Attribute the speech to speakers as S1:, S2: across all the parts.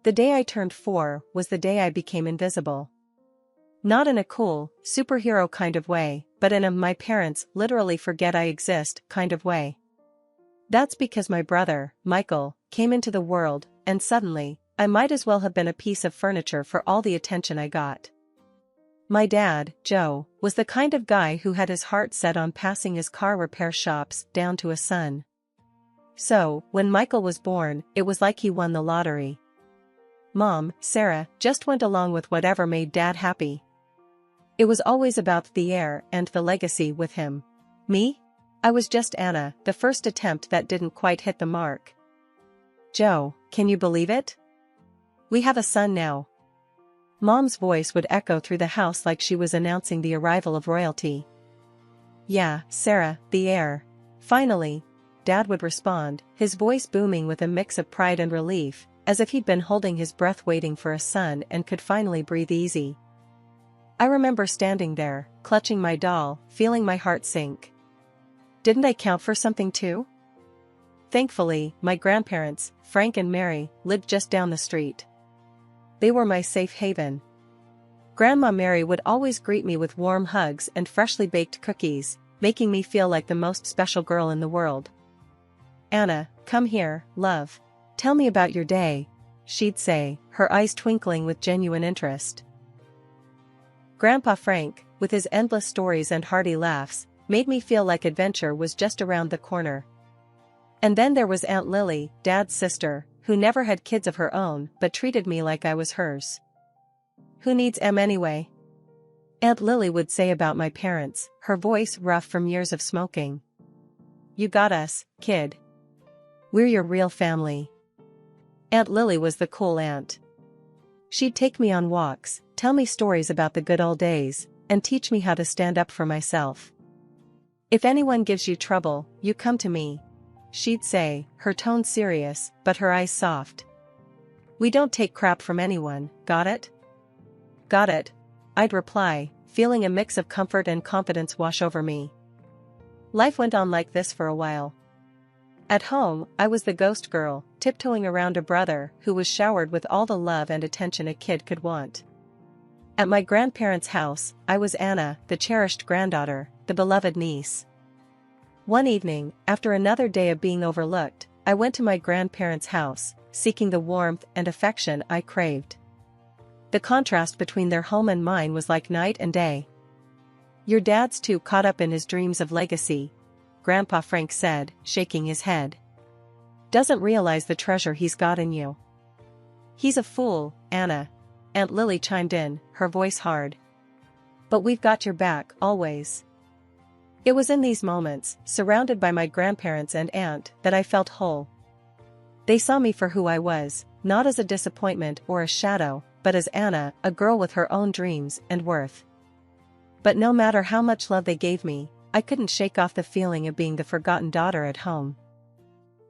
S1: The day I turned 4 was the day I became invisible. Not in a cool, superhero kind of way, but in a my parents literally forget I exist kind of way. That's because my brother, Michael, came into the world, and suddenly, I might as well have been a piece of furniture for all the attention I got. My dad, Joe, was the kind of guy who had his heart set on passing his car repair shops down to a son. So, when Michael was born, it was like he won the lottery. Mom, Sarah, just went along with whatever made Dad happy. It was always about the heir and the legacy with him. Me? I was just Anna, the first attempt that didn't quite hit the mark. Joe, can you believe it? We have a son now. Mom's voice would echo through the house like she was announcing the arrival of royalty. Yeah, Sarah, the heir. Finally, Dad would respond, his voice booming with a mix of pride and relief, as if he'd been holding his breath waiting for a son and could finally breathe easy. I remember standing there, clutching my doll, feeling my heart sink. Didn't I count for something too? Thankfully, my grandparents, Frank and Mary, lived just down the street. They were my safe haven. Grandma Mary would always greet me with warm hugs and freshly baked cookies, making me feel like the most special girl in the world. Anna, come here, love. Tell me about your day, she'd say, her eyes twinkling with genuine interest. Grandpa Frank, with his endless stories and hearty laughs, made me feel like adventure was just around the corner. And then there was Aunt Lily, Dad's sister, who never had kids of her own but treated me like I was hers. Who needs em anyway? Aunt Lily would say about my parents, her voice rough from years of smoking. You got us, kid. We're your real family. Aunt Lily was the cool aunt. She'd take me on walks, tell me stories about the good old days, and teach me how to stand up for myself. If anyone gives you trouble, you come to me, she'd say, her tone serious, but her eyes soft. We don't take crap from anyone, got it? Got it, I'd reply, feeling a mix of comfort and confidence wash over me. Life went on like this for a while. At home, I was the ghost girl, tiptoeing around a brother who was showered with all the love and attention a kid could want. At my grandparents' house, I was Anna, the cherished granddaughter, the beloved niece. One evening, after another day of being overlooked, I went to my grandparents' house, seeking the warmth and affection I craved. The contrast between their home and mine was like night and day. Your dad's too caught up in his dreams of legacy, Grandpa Frank said, shaking his head. Doesn't realize the treasure he's got in you. He's a fool, Anna, Aunt Lily chimed in, her voice hard. But we've got your back, always. It was in these moments, surrounded by my grandparents and aunt, that I felt whole. They saw me for who I was, not as a disappointment or a shadow, but as Anna, a girl with her own dreams and worth. But no matter how much love they gave me, I couldn't shake off the feeling of being the forgotten daughter at home.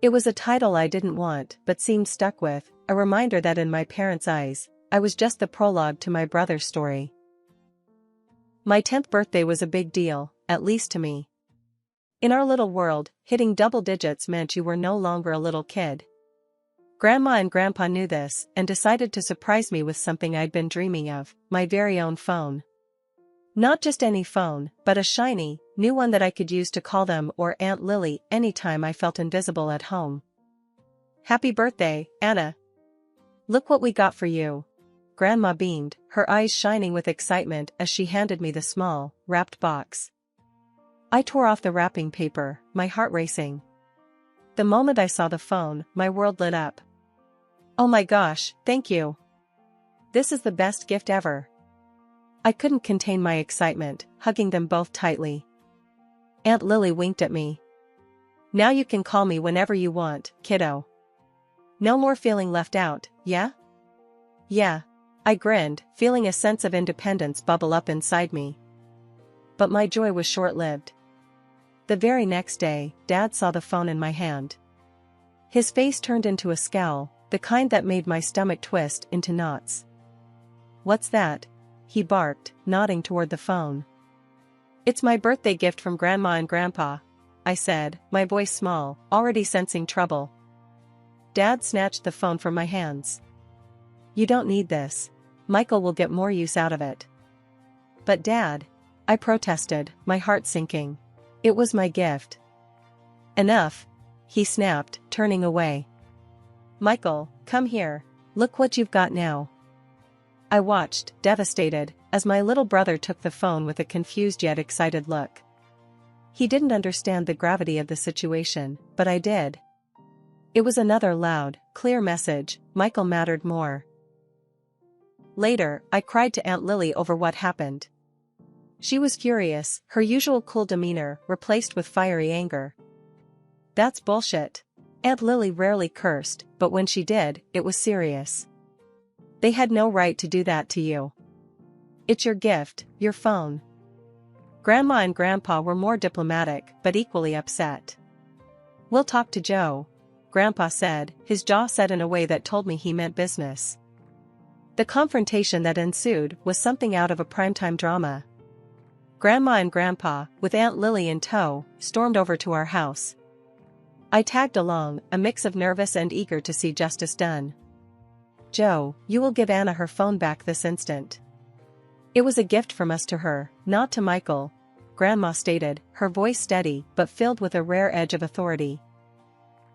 S1: It was a title I didn't want but seemed stuck with, a reminder that in my parents' eyes, I was just the prologue to my brother's story. My 10th birthday was a big deal, at least to me. In our little world, hitting double digits meant you were no longer a little kid. Grandma and Grandpa knew this and decided to surprise me with something I'd been dreaming of, my very own phone. Not just any phone, but a shiny, new one that I could use to call them or Aunt Lily anytime I felt invisible at home. Happy birthday, Anna! Look what we got for you. Grandma beamed, her eyes shining with excitement as she handed me the small, wrapped box. I tore off the wrapping paper, my heart racing. The moment I saw the phone, my world lit up. Oh my gosh, thank you! This is the best gift ever. I couldn't contain my excitement, hugging them both tightly. Aunt Lily winked at me. Now you can call me whenever you want, kiddo. No more feeling left out, yeah? Yeah. I grinned, feeling a sense of independence bubble up inside me. But my joy was short-lived. The very next day, Dad saw the phone in my hand. His face turned into a scowl, the kind that made my stomach twist into knots. What's that? He barked, nodding toward the phone. It's my birthday gift from Grandma and Grandpa, I said, my voice small, already sensing trouble. Dad snatched the phone from my hands. You don't need this. Michael will get more use out of it. But Dad, I protested, my heart sinking. It was my gift. Enough, he snapped, turning away. Michael, come here. Look what you've got now. I watched, devastated, as my little brother took the phone with a confused yet excited look. He didn't understand the gravity of the situation, but I did. It was another loud, clear message: Michael mattered more. Later, I cried to Aunt Lily over what happened. She was furious, her usual cool demeanor replaced with fiery anger. That's bullshit. Aunt Lily rarely cursed, but when she did, it was serious. They had no right to do that to you. It's your gift, your phone. Grandma and Grandpa were more diplomatic, but equally upset. We'll talk to Joe, Grandpa said, his jaw set in a way that told me he meant business. The confrontation that ensued was something out of a primetime drama. Grandma and Grandpa, with Aunt Lily in tow, stormed over to our house. I tagged along, a mix of nervous and eager to see justice done. Joe, you will give Anna her phone back this instant. It was a gift from us to her, not to Michael, Grandma stated, her voice steady but filled with a rare edge of authority.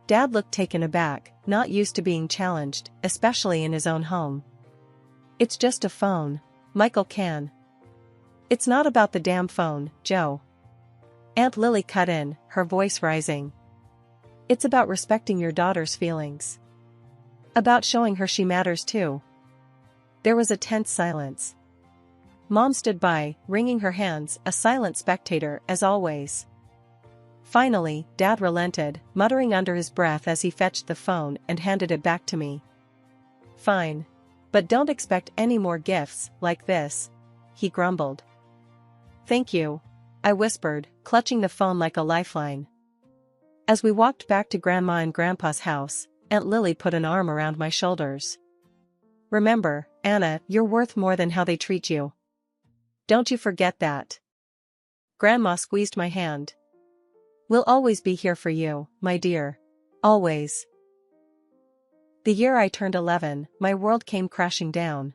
S1: Dad looked taken aback, not used to being challenged, especially in his own home. It's just a phone. Michael can. It's not about the damn phone, Joe. Aunt Lily cut in, her voice rising. It's about respecting your daughter's feelings. About showing her she matters too. There was a tense silence. Mom stood by, wringing her hands, a silent spectator as always. Finally, Dad relented, muttering under his breath as he fetched the phone and handed it back to me. Fine. But don't expect any more gifts like this, he grumbled. Thank you, I whispered, clutching the phone like a lifeline. As we walked back to Grandma and Grandpa's house, Aunt Lily put an arm around my shoulders. Remember, Anna, you're worth more than how they treat you. Don't you forget that. Grandma squeezed my hand. We'll always be here for you, my dear. Always. The year I turned 11, my world came crashing down.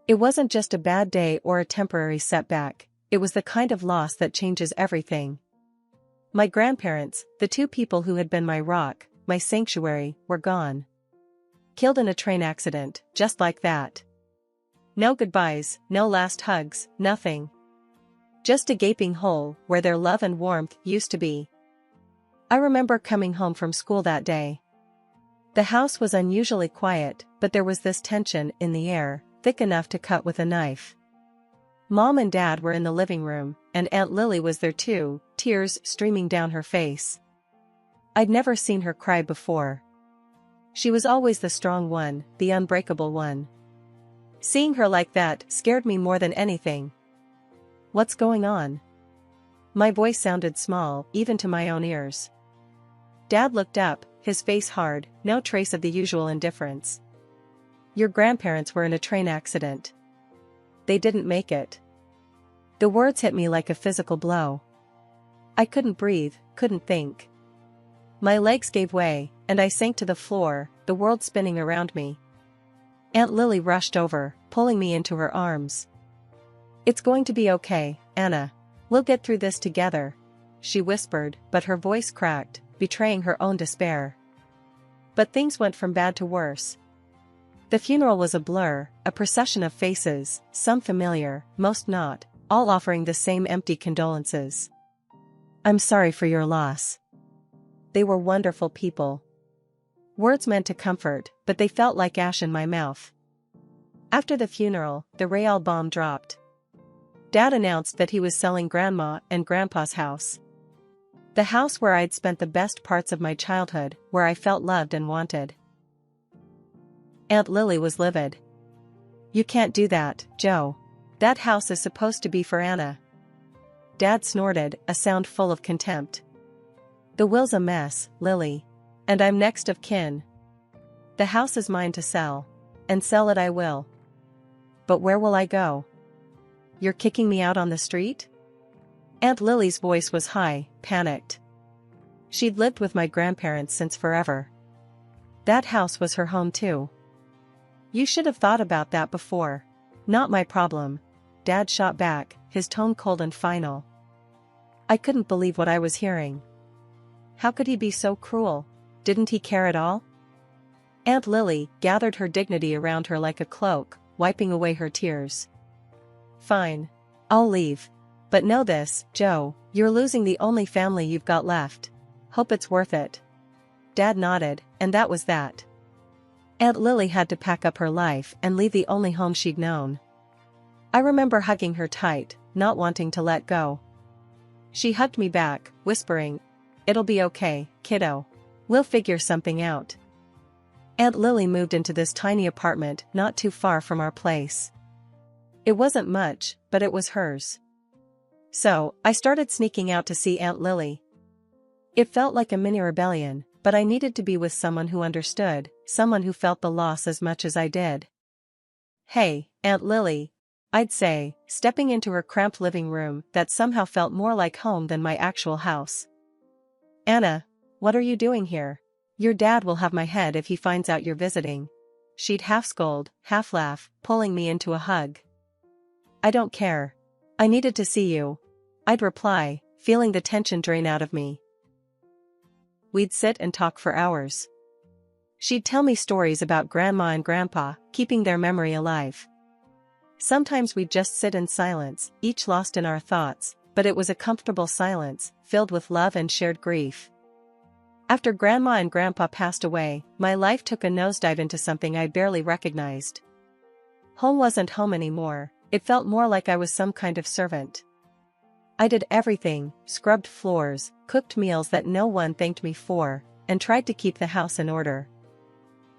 S1: It wasn't just a bad day or a temporary setback, it was the kind of loss that changes everything. My grandparents, the two people who had been my rock, my sanctuary, were gone. Killed in a train accident, just like that. No goodbyes, no last hugs, nothing. Just a gaping hole where their love and warmth used to be. I remember coming home from school that day. The house was unusually quiet, but there was this tension in the air, thick enough to cut with a knife. Mom and Dad were in the living room, and Aunt Lily was there too, tears streaming down her face. I'd never seen her cry before. She was always the strong one, the unbreakable one. Seeing her like that scared me more than anything. What's going on? My voice sounded small, even to my own ears. Dad looked up, his face hard, no trace of the usual indifference. Your grandparents were in a train accident. They didn't make it. The words hit me like a physical blow. I couldn't breathe, couldn't think. My legs gave way, and I sank to the floor, the world spinning around me. Aunt Lily rushed over, pulling me into her arms. It's going to be okay, Anna. We'll get through this together, she whispered, but her voice cracked, betraying her own despair. But things went from bad to worse. The funeral was a blur, a procession of faces, some familiar, most not, all offering the same empty condolences. I'm sorry for your loss. They were wonderful people. Words meant to comfort, but they felt like ash in my mouth. After the funeral, the real bomb dropped. Dad announced that he was selling Grandma and Grandpa's house. The house where I'd spent the best parts of my childhood, where I felt loved and wanted. Aunt Lily was livid. You can't do that, Joe. That house is supposed to be for Anna. Dad snorted, a sound full of contempt. The will's a mess, Lily. And I'm next of kin. The house is mine to sell. And sell it I will. But where will I go? You're kicking me out on the street? Aunt Lily's voice was high, panicked. She'd lived with my grandparents since forever. That house was her home too. You should have thought about that before. Not my problem. Dad shot back, his tone cold and final. I couldn't believe what I was hearing. How could he be so cruel? Didn't he care at all? Aunt Lily gathered her dignity around her like a cloak, wiping away her tears. Fine. I'll leave. But know this, Joe, you're losing the only family you've got left. Hope it's worth it. Dad nodded, and that was that. Aunt Lily had to pack up her life and leave the only home she'd known. I remember hugging her tight, not wanting to let go. She hugged me back, whispering, "It'll be okay, kiddo. We'll figure something out." Aunt Lily moved into this tiny apartment not too far from our place. It wasn't much, but it was hers. So, I started sneaking out to see Aunt Lily. It felt like a mini rebellion, but I needed to be with someone who understood, someone who felt the loss as much as I did. "Hey, Aunt Lily," I'd say, stepping into her cramped living room that somehow felt more like home than my actual house. "Anna, what are you doing here? Your dad will have my head if he finds out you're visiting." She'd half scold, half laugh, pulling me into a hug. "I don't care. I needed to see you," I'd reply, feeling the tension drain out of me. We'd sit and talk for hours. She'd tell me stories about Grandma and Grandpa, keeping their memory alive. Sometimes we'd just sit in silence, each lost in our thoughts, but it was a comfortable silence, filled with love and shared grief. After Grandma and Grandpa passed away, my life took a nosedive into something I barely recognized. Home wasn't home anymore, it felt more like I was some kind of servant. I did everything, scrubbed floors, cooked meals that no one thanked me for, and tried to keep the house in order.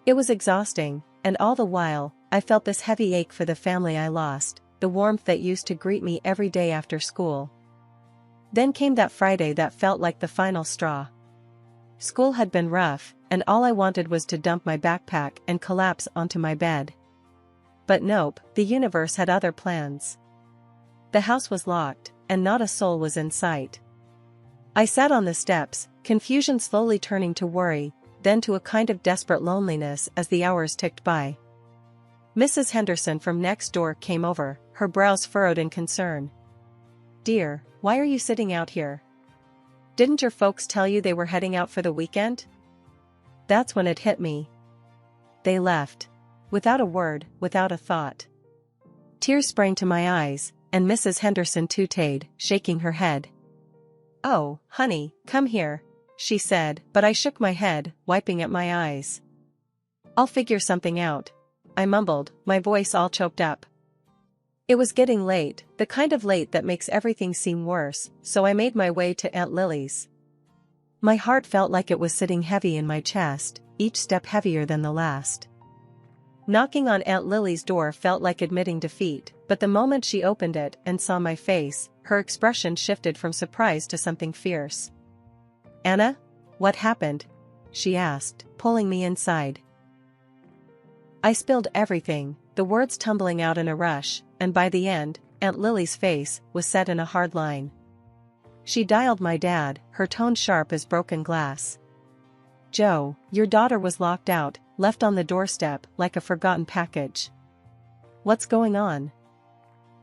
S1: It was exhausting, and all the while, I felt this heavy ache for the family I lost, the warmth that used to greet me every day after school. Then came that Friday that felt like the final straw. School had been rough, and all I wanted was to dump my backpack and collapse onto my bed. But nope, the universe had other plans. The house was locked, and not a soul was in sight. I sat on the steps, confusion slowly turning to worry, then to a kind of desperate loneliness as the hours ticked by. Mrs. Henderson from next door came over, her brows furrowed in concern. "Dear, why are you sitting out here? Didn't your folks tell you they were heading out for the weekend?" That's when it hit me. They left. Without a word, without a thought. Tears sprang to my eyes, and Mrs. Henderson tooted, shaking her head. "Oh, honey, come here," she said, but I shook my head, wiping at my eyes. "I'll figure something out," I mumbled, my voice all choked up. It was getting late, the kind of late that makes everything seem worse, so I made my way to Aunt Lily's. My heart felt like it was sitting heavy in my chest, each step heavier than the last. Knocking on Aunt Lily's door felt like admitting defeat, but the moment she opened it and saw my face, her expression shifted from surprise to something fierce. "Anna? What happened?" she asked, pulling me inside. I spilled everything, the words tumbling out in a rush, and by the end, Aunt Lily's face was set in a hard line. She dialed my dad, her tone sharp as broken glass. "Joe, your daughter was locked out, left on the doorstep like a forgotten package. What's going on?"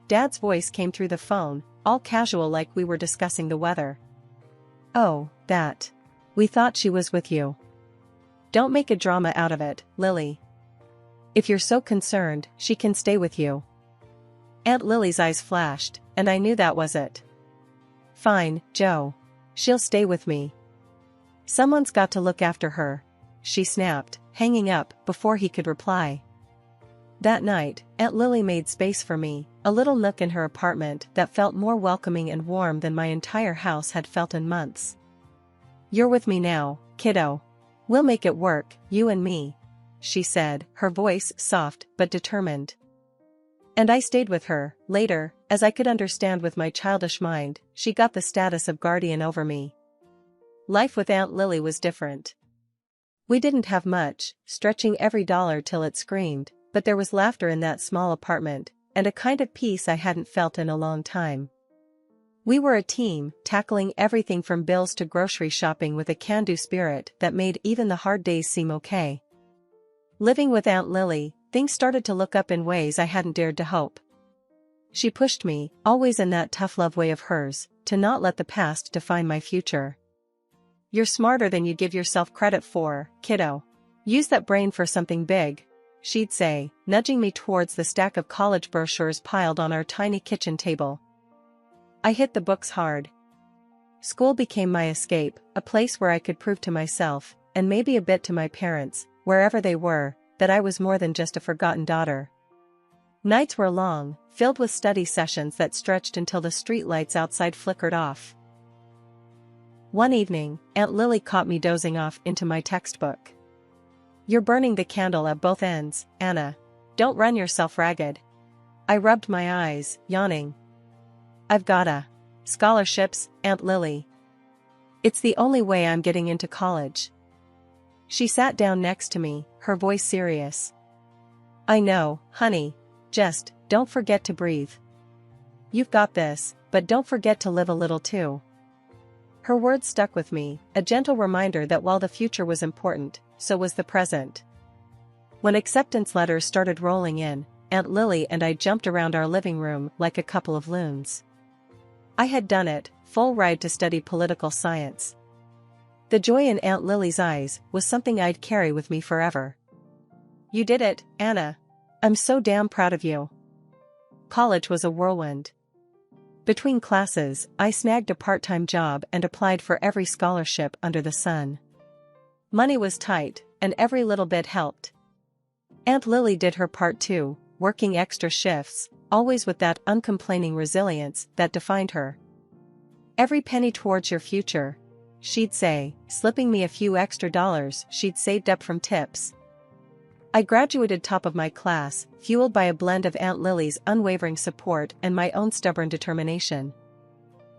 S1: Dad's voice came through the phone, all casual like we were discussing the weather. "Oh, that. We thought she was with you. Don't make a drama out of it, Lily. If you're so concerned, she can stay with you." Aunt Lily's eyes flashed, and I knew that was it. "Fine, Joe. She'll stay with me. Someone's got to look after her," she snapped, hanging up before he could reply. That night, Aunt Lily made space for me, a little nook in her apartment that felt more welcoming and warm than my entire house had felt in months. "You're with me now, kiddo. We'll make it work, you and me," she said, her voice soft but determined. And I stayed with her. Later, as I could understand with my childish mind, she got the status of guardian over me. Life with Aunt Lily was different. We didn't have much, stretching every dollar till it screamed, but there was laughter in that small apartment, and a kind of peace I hadn't felt in a long time. We were a team, tackling everything from bills to grocery shopping with a can-do spirit that made even the hard days seem okay. Living with Aunt Lily, things started to look up in ways I hadn't dared to hope. She pushed me, always in that tough love way of hers, to not let the past define my future. "You're smarter than you give yourself credit for, kiddo. Use that brain for something big," she'd say, nudging me towards the stack of college brochures piled on our tiny kitchen table. I hit the books hard. School became my escape, a place where I could prove to myself, and maybe a bit to my parents, wherever they were, that I was more than just a forgotten daughter. Nights were long, filled with study sessions that stretched until the streetlights outside flickered off. One evening, Aunt Lily caught me dozing off into my textbook. "You're burning the candle at both ends, Anna. Don't run yourself ragged." I rubbed my eyes, yawning. "I've gotta. Scholarships, Aunt Lily. It's the only way I'm getting into college." She sat down next to me, her voice serious. "I know, honey. Just, don't forget to breathe. You've got this, but don't forget to live a little too." Her words stuck with me, a gentle reminder that while the future was important, so was the present. When acceptance letters started rolling in, Aunt Lily and I jumped around our living room like a couple of loons. I had done it, full ride to study political science. The joy in Aunt Lily's eyes was something I'd carry with me forever. "You did it, Anna. I'm so damn proud of you." College was a whirlwind. Between classes, I snagged a part-time job and applied for every scholarship under the sun. Money was tight, and every little bit helped. Aunt Lily did her part too, working extra shifts, always with that uncomplaining resilience that defined her. "Every penny towards your future," she'd say, slipping me a few extra dollars she'd saved up from tips. I graduated top of my class, fueled by a blend of Aunt Lily's unwavering support and my own stubborn determination.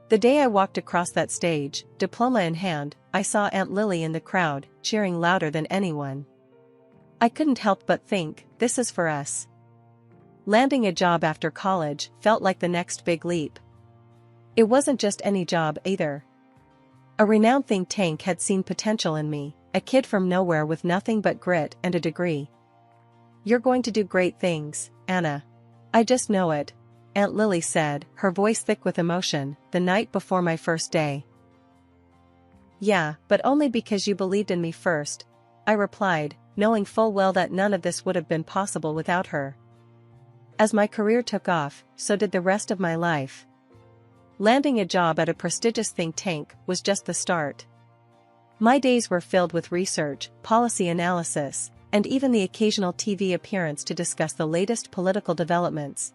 S1: The day I walked across that stage, diploma in hand, I saw Aunt Lily in the crowd, cheering louder than anyone. I couldn't help but think, this is for us. Landing a job after college felt like the next big leap. It wasn't just any job either. A renowned think tank had seen potential in me, a kid from nowhere with nothing but grit and a degree. "You're going to do great things, Anna. I just know it," Aunt Lily said, her voice thick with emotion, the night before my first day. "Yeah, but only because you believed in me first," I replied, knowing full well that none of this would have been possible without her. As my career took off, so did the rest of my life. Landing a job at a prestigious think tank was just the start. My days were filled with research, policy analysis, and even the occasional TV appearance to discuss the latest political developments.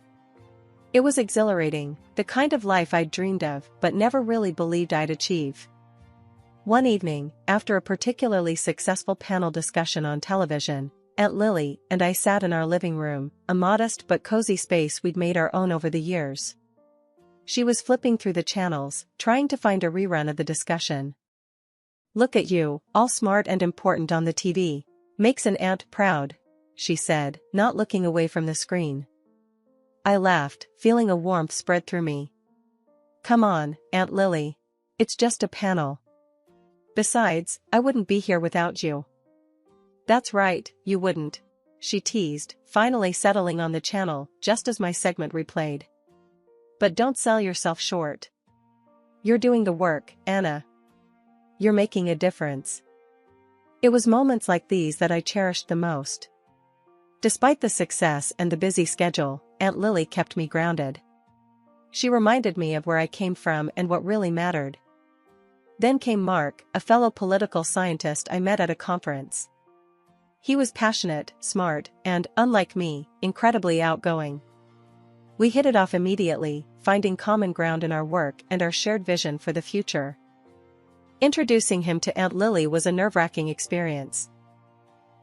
S1: It was exhilarating, the kind of life I'd dreamed of but never really believed I'd achieve. One evening, after a particularly successful panel discussion on television, Aunt Lily and I sat in our living room, a modest but cozy space we'd made our own over the years. She was flipping through the channels, trying to find a rerun of the discussion. "Look at you, all smart and important on the TV. Makes an aunt proud," she said, not looking away from the screen. I laughed, feeling a warmth spread through me. "Come on, Aunt Lily. It's just a panel. Besides, I wouldn't be here without you." "That's right, you wouldn't," she teased, finally settling on the channel just as my segment replayed. "But don't sell yourself short. You're doing the work, Anna. You're making a difference." It was moments like these that I cherished the most. Despite the success and the busy schedule, Aunt Lily kept me grounded. She reminded me of where I came from and what really mattered. Then came Mark, a fellow political scientist I met at a conference. He was passionate, smart, and, unlike me, incredibly outgoing. We hit it off immediately, finding common ground in our work and our shared vision for the future. Introducing him to Aunt Lily was a nerve-wracking experience.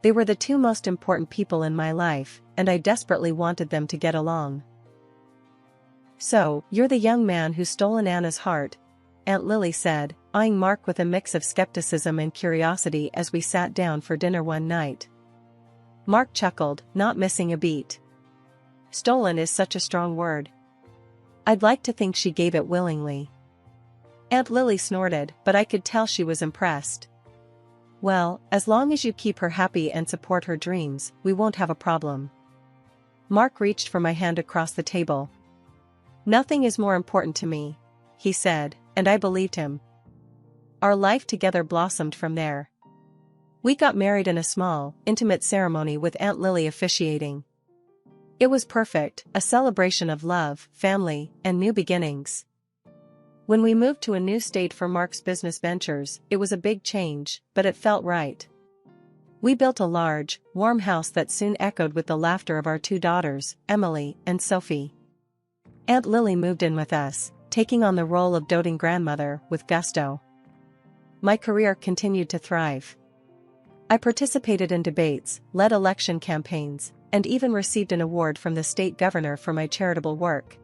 S1: They were the two most important people in my life, and I desperately wanted them to get along. "So, you're the young man who's stolen Anna's heart," Aunt Lily said, eyeing Mark with a mix of skepticism and curiosity as we sat down for dinner one night. Mark chuckled, not missing a beat. "Stolen is such a strong word. I'd like to think she gave it willingly." Aunt Lily snorted, but I could tell she was impressed. "Well, as long as you keep her happy and support her dreams, we won't have a problem." Mark reached for my hand across the table. "Nothing is more important to me," he said, and I believed him. Our life together blossomed from there. We got married in a small, intimate ceremony with Aunt Lily officiating. It was perfect, a celebration of love, family, and new beginnings. When we moved to a new state for Mark's business ventures, it was a big change, but it felt right. We built a large, warm house that soon echoed with the laughter of our two daughters, Emily and Sophie. Aunt Lily moved in with us, taking on the role of doting grandmother with gusto. My career continued to thrive. I participated in debates, led election campaigns, and even received an award from the state governor for my charitable work.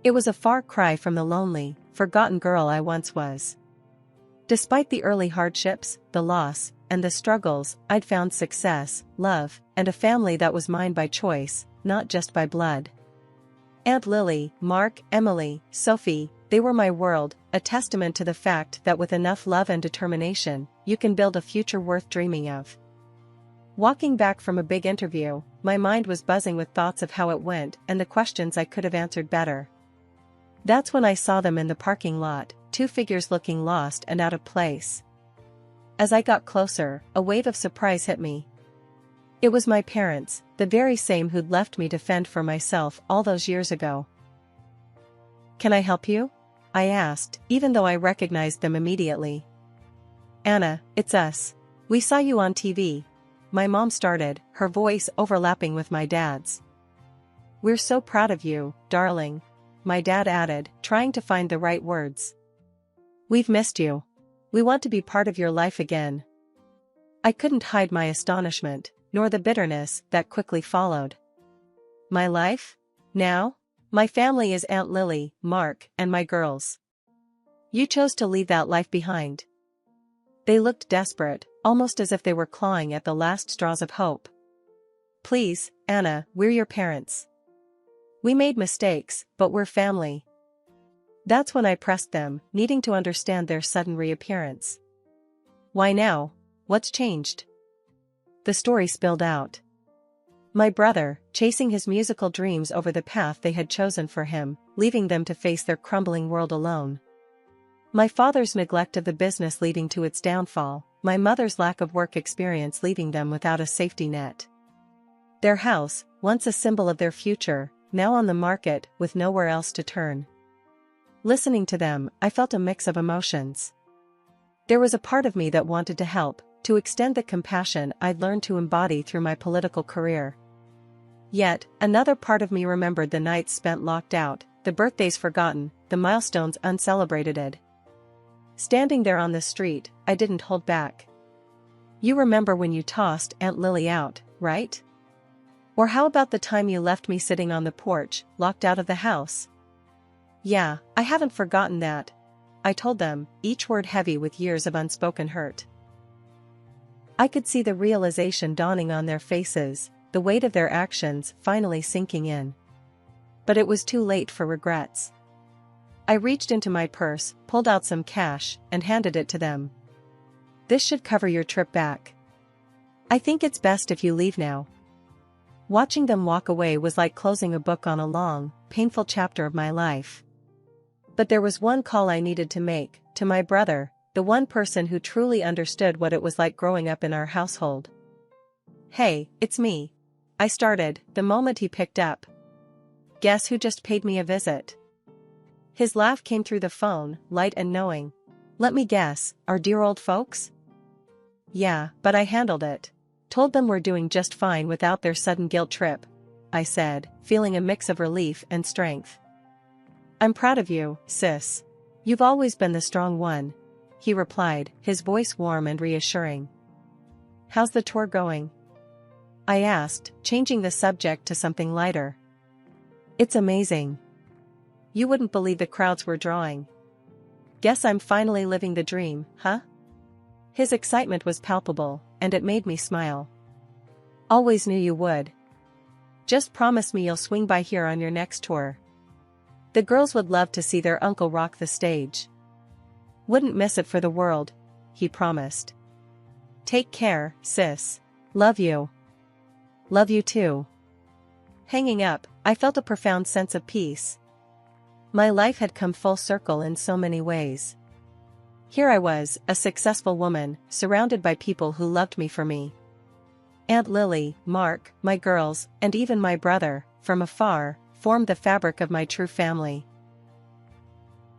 S1: It was a far cry from the lonely, forgotten girl I once was. Despite the early hardships, the loss, and the struggles, I'd found success, love, and a family that was mine by choice, not just by blood. Aunt Lily, Mark, Emily, Sophie, they were my world, a testament to the fact that with enough love and determination, you can build a future worth dreaming of. Walking back from a big interview, my mind was buzzing with thoughts of how it went and the questions I could have answered better. That's when I saw them in the parking lot, two figures looking lost and out of place. As I got closer, a wave of surprise hit me. It was my parents, the very same who'd left me to fend for myself all those years ago. "Can I help you?" I asked, even though I recognized them immediately. "Anna, it's us. We saw you on TV. My mom started, her voice overlapping with my dad's. "We're so proud of you, darling," my dad added, trying to find the right words. "We've missed you. We want to be part of your life again." I couldn't hide my astonishment, nor the bitterness that quickly followed. My life? Now? My family is Aunt Lily, Mark, and my girls. You chose to leave that life behind. They looked desperate, almost as if they were clawing at the last straws of hope. "Please, Anna, we're your parents. We made mistakes, but we're family." That's when I pressed them, needing to understand their sudden reappearance. "Why now? What's changed?" The story spilled out. My brother, chasing his musical dreams over the path they had chosen for him, leaving them to face their crumbling world alone. My father's neglect of the business leading to its downfall, my mother's lack of work experience leaving them without a safety net. Their house, once a symbol of their future, now on the market with nowhere else to turn. Listening to them, I felt a mix of emotions. There was a part of me that wanted to help, to extend the compassion I'd learned to embody through my political career. Yet, another part of me remembered the nights spent locked out, the birthdays forgotten, the milestones uncelebrated. Standing there on the street, I didn't hold back. "You remember when you tossed Aunt Lily out, right? Or how about the time you left me sitting on the porch, locked out of the house?" "Yeah, I haven't forgotten that," I told them, each word heavy with years of unspoken hurt. I could see the realization dawning on their faces, the weight of their actions finally sinking in. But it was too late for regrets. I reached into my purse, pulled out some cash, and handed it to them. "This should cover your trip back. I think it's best if you leave now." Watching them walk away was like closing a book on a long, painful chapter of my life. But there was one call I needed to make, to my brother, the one person who truly understood what it was like growing up in our household. "Hey, it's me," I started, the moment he picked up. "Guess who just paid me a visit?" His laugh came through the phone, light and knowing. "Let me guess, our dear old folks?" "Yeah, but I handled it. Told them we're doing just fine without their sudden guilt trip," I said, feeling a mix of relief and strength. "I'm proud of you, sis. You've always been the strong one," he replied, his voice warm and reassuring. "How's the tour going?" I asked, changing the subject to something lighter. "It's amazing. You wouldn't believe the crowds we're drawing. Guess I'm finally living the dream, huh?" His excitement was palpable, and it made me smile. "Always knew you would. Just promise me you'll swing by here on your next tour. The girls would love to see their uncle rock the stage." "Wouldn't miss it for the world," he promised. "Take care, sis. Love you." "Love you too." Hanging up, I felt a profound sense of peace. My life had come full circle in so many ways. Here I was, a successful woman, surrounded by people who loved me for me. Aunt Lily, Mark, my girls, and even my brother, from afar, formed the fabric of my true family.